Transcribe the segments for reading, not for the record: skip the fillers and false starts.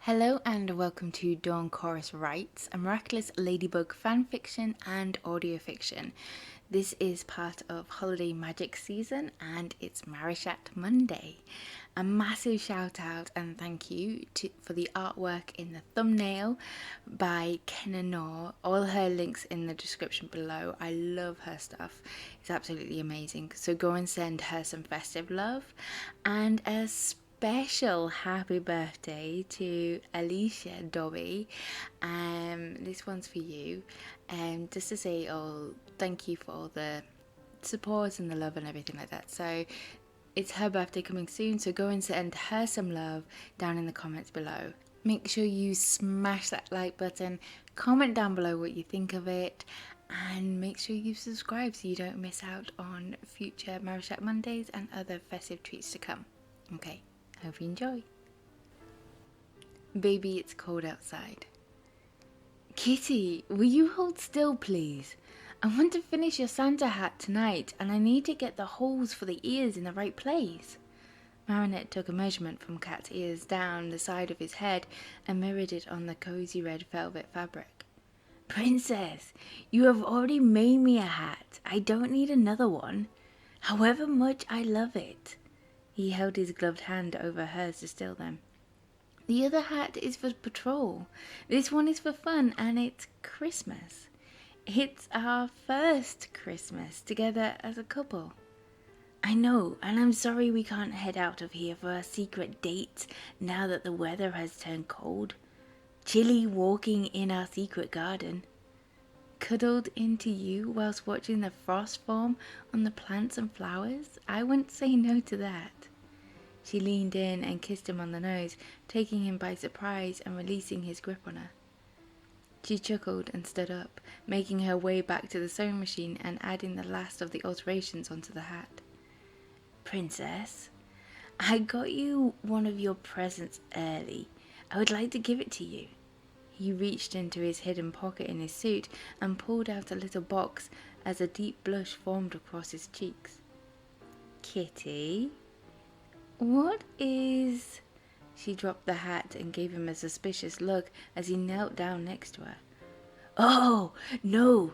Hello and welcome to Dawn Chorus Writes, a Miraculous Ladybug fanfiction and audiofiction. This is part of Holiday Magic season and it's MariChat Monday. A massive shout out and thank you for the artwork in the thumbnail by Kenna-Nor. All her links in the description below. I love her stuff. It's absolutely amazing. So go and send her some festive love and a special happy birthday to Alicia Dobby. This one's for you. Just to say, thank you for all the support and the love and everything like that. So it's her birthday coming soon, so go and send her some love down in the comments below. Make sure you smash that like button, comment down below what you think of it, and make sure you subscribe so you don't miss out on future MariChat Mondays and other festive treats to come. Okay. Hope you enjoy. Baby, it's cold outside. Kitty, will you hold still please? I want to finish your Santa hat tonight and I need to get the holes for the ears in the right place. Marinette took a measurement from Cat's ears down the side of his head and mirrored it on the cozy red velvet fabric. Princess, you have already made me a hat. I don't need another one. However much I love it. He held his gloved hand over hers to still them. The other hat is for patrol. This one is for fun and it's Christmas. It's our first Christmas together as a couple. I know, and I'm sorry we can't head out of here for our secret dates now that the weather has turned cold. Chilly walking in our secret garden. Cuddled into you whilst watching the frost form on the plants and flowers? I wouldn't say no to that. She leaned in and kissed him on the nose, taking him by surprise and releasing his grip on her. She chuckled and stood up, making her way back to the sewing machine and adding the last of the alterations onto the hat. Princess, I got you one of your presents early. I would like to give it to you. He reached into his hidden pocket in his suit and pulled out a little box as a deep blush formed across his cheeks. Kitty? What is... She dropped the hat and gave him a suspicious look as he knelt down next to her. Oh, no!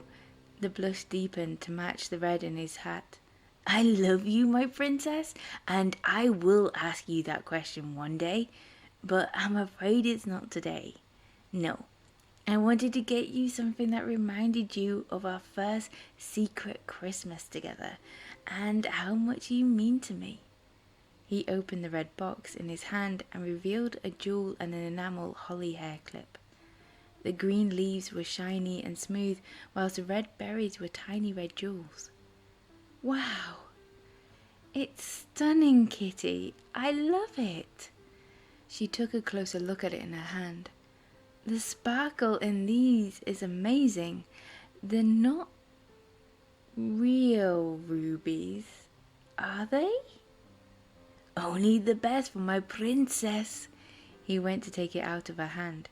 The blush deepened to match the red in his hat. I love you, my princess, and I will ask you that question one day, but I'm afraid it's not today. No, I wanted to get you something that reminded you of our first secret Christmas together and how much you mean to me. He opened the red box in his hand and revealed a jewel and an enamel holly hair clip. The green leaves were shiny and smooth, whilst the red berries were tiny red jewels. Wow! It's stunning, Kitty. I love it. She took a closer look at it in her hand. The sparkle in these is amazing. They're not real rubies, are they? Only the best for my princess. He went to take it out of her hand.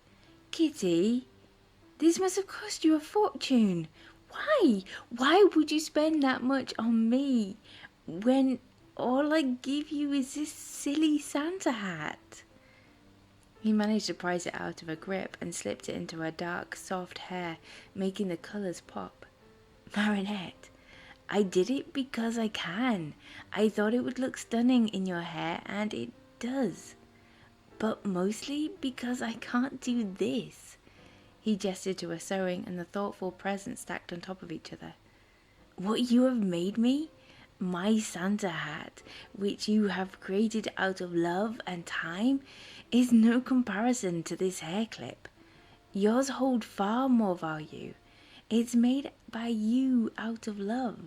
Kitty, this must have cost you a fortune. Why? Why would you spend that much on me when all I give you is this silly Santa hat? He managed to prise it out of her grip and slipped it into her dark, soft hair, making the colours pop. Marinette, I did it because I can. I thought it would look stunning in your hair, and it does. But mostly because I can't do this. He gestured to her sewing and the thoughtful presents stacked on top of each other. What you have made me? My Santa hat, which you have created out of love and time, is no comparison to this hair clip. Yours hold far more value. It's made by you out of love.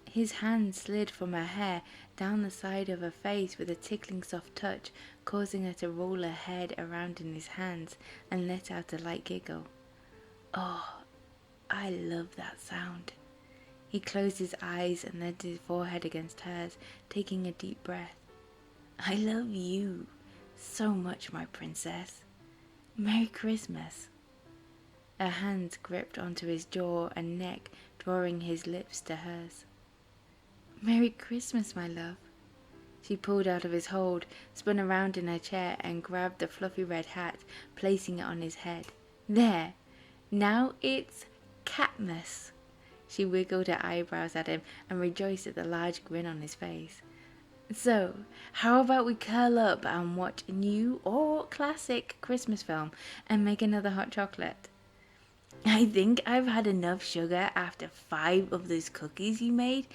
His hand slid from her hair down the side of her face with a tickling soft touch, causing her to roll her head around in his hands and let out a light giggle. Oh, I love that sound. He closed his eyes and leaned his forehead against hers, taking a deep breath. I love you so much, my princess. Merry Christmas. Her hands gripped onto his jaw and neck, drawing his lips to hers. Merry Christmas, my love. She pulled out of his hold, spun around in her chair, and grabbed the fluffy red hat, placing it on his head. There! Now it's Catmas! She wiggled her eyebrows at him and rejoiced at the large grin on his face. So, how about we curl up and watch a new or classic Christmas film and make another hot chocolate? I think I've had enough sugar after 5 of those cookies you made,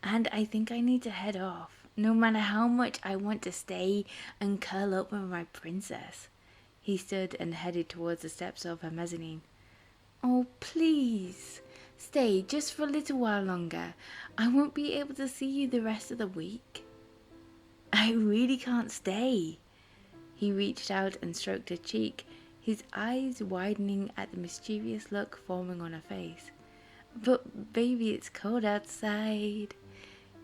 and I think I need to head off, no matter how much I want to stay and curl up with my princess. He stood and headed towards the steps of her mezzanine. Oh, please, stay just for a little while longer. I won't be able to see you the rest of the week. I really can't stay. He reached out and stroked her cheek, his eyes widening at the mischievous look forming on her face. But baby, it's cold outside,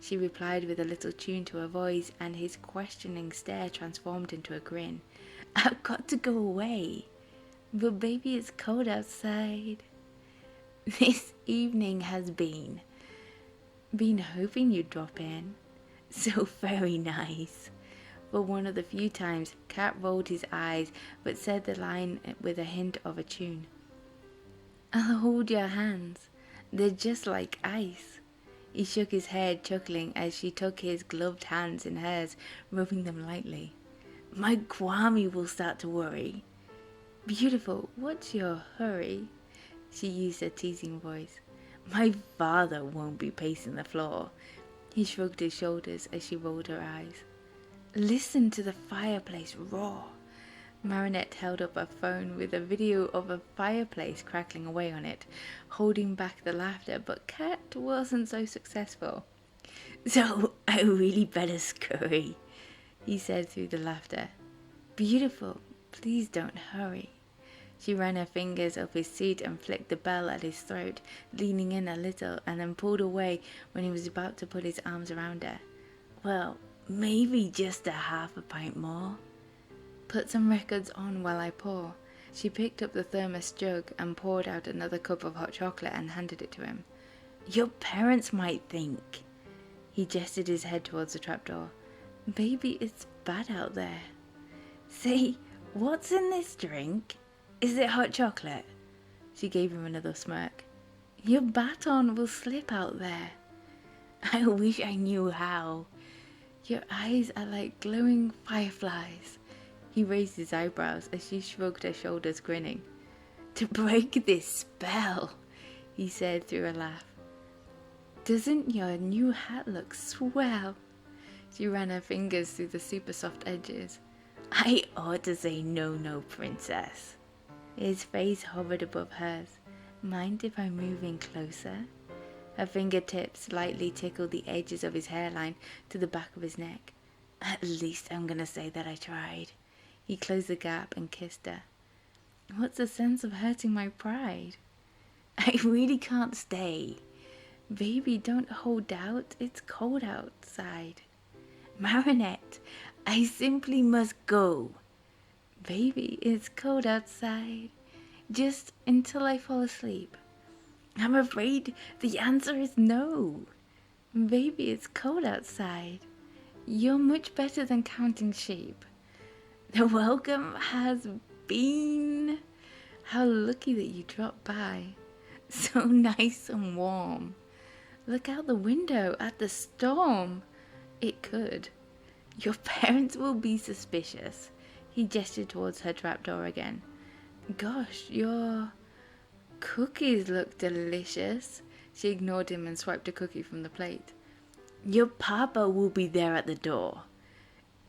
she replied with a little tune to her voice, and his questioning stare transformed into a grin. I've got to go away. But baby, it's cold outside. This evening has been hoping you'd drop in. So very nice. For one of the few times, Cat rolled his eyes, but said the line with a hint of a tune. I'll hold your hands. They're just like ice. He shook his head, chuckling as she took his gloved hands in hers, rubbing them lightly. My Kwame will start to worry. Beautiful, what's your hurry? She used her teasing voice. My father won't be pacing the floor. He shrugged his shoulders as she rolled her eyes. Listen to the fireplace roar. Marinette held up her phone with a video of a fireplace crackling away on it, holding back the laughter, but Cat wasn't so successful. So I really better scurry, he said through the laughter. Beautiful, please don't hurry. She ran her fingers up his suit and flicked the bell at his throat, leaning in a little, and then pulled away when he was about to put his arms around her. Well, maybe just a half a pint more. Put some records on while I pour. She picked up the thermos jug and poured out another cup of hot chocolate and handed it to him. Your parents might think. He gestured his head towards the trapdoor. Baby, it's bad out there. Say, what's in this drink? Is it hot chocolate? She gave him another smirk. Your baton will slip out there. I wish I knew how. Your eyes are like glowing fireflies. He raised his eyebrows as she shrugged her shoulders, grinning. To break this spell, he said through a laugh. Doesn't your new hat look swell? She ran her fingers through the super soft edges. I ought to say no, princess. His face hovered above hers. Mind if I move in closer? Her fingertips lightly tickled the edges of his hairline to the back of his neck. At least I'm gonna say that I tried. He closed the gap and kissed her. What's the sense of hurting my pride? I really can't stay. Baby, don't hold out. It's cold outside. Marinette, I simply must go. Baby, it's cold outside. Just until I fall asleep. I'm afraid the answer is no. Baby, it's cold outside. You're much better than counting sheep. The welcome has been. How lucky that you dropped by. So nice and warm. Look out the window at the storm. It could. Your parents will be suspicious. He gestured towards her trapdoor again. Gosh, your cookies look delicious. She ignored him and swiped a cookie from the plate. Your papa will be there at the door.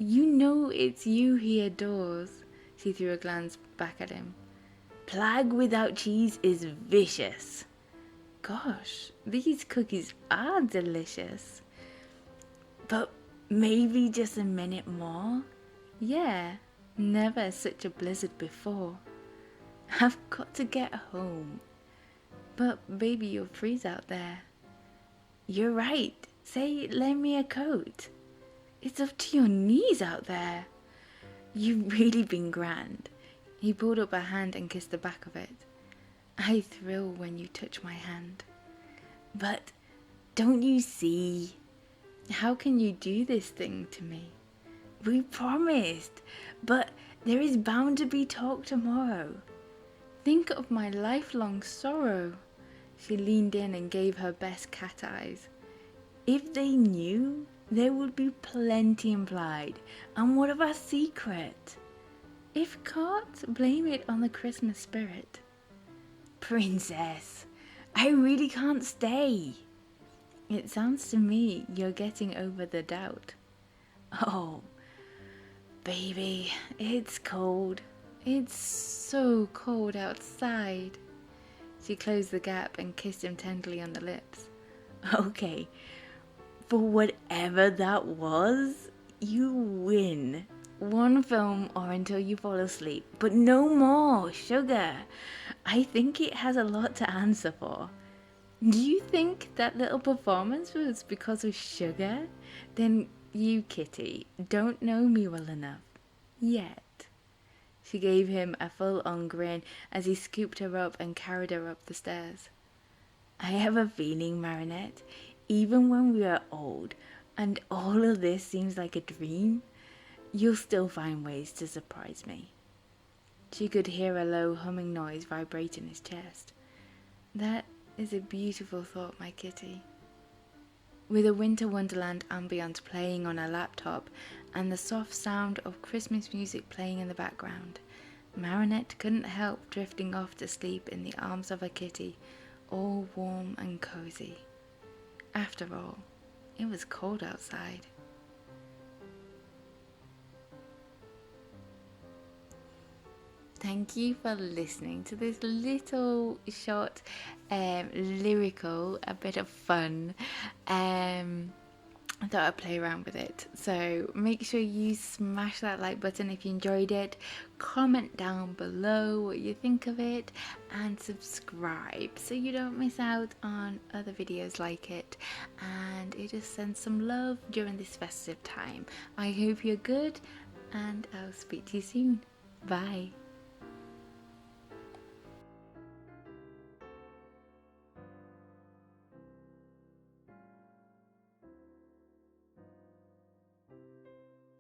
You know it's you he adores. She threw a glance back at him. Plague without cheese is vicious. Gosh, these cookies are delicious. But maybe just a minute more? Yeah, never such a blizzard before. I've got to get home. But baby, you'll freeze out there. You're right. Say, lend me a coat. It's up to your knees out there. You've really been grand. He pulled up her hand and kissed the back of it. I thrill when you touch my hand. But don't you see? How can you do this thing to me? We promised, but there is bound to be talk tomorrow. Think of my lifelong sorrow. She leaned in and gave her best cat eyes. If they knew, there would be plenty implied. And what of our secret? If can't, blame it on the Christmas spirit. Princess, I really can't stay. It sounds to me you're getting over the doubt. Oh, baby, it's cold. It's so cold outside. She closed the gap and kissed him tenderly on the lips. Okay, for whatever that was, you win. One film or until you fall asleep, but no more, sugar. I think it has a lot to answer for. Do you think that little performance was because of sugar? Then you, Kitty, don't know me well enough. Yet. She gave him a full-on grin as he scooped her up and carried her up the stairs. I have a feeling, Marinette, even when we are old and all of this seems like a dream, you'll still find ways to surprise me. She could hear a low humming noise vibrate in his chest. That is a beautiful thought, my kitty. With a winter wonderland ambience playing on her laptop and the soft sound of Christmas music playing in the background, Marinette couldn't help drifting off to sleep in the arms of her kitty, all warm and cozy. After all, it was cold outside. Thank you for listening to this little short lyrical, a bit of fun. I thought I'd play around with it. So make sure you smash that like button if you enjoyed it. Comment down below what you think of it and subscribe so you don't miss out on other videos like it. And it just sends some love during this festive time. I hope you're good and I'll speak to you soon. Bye.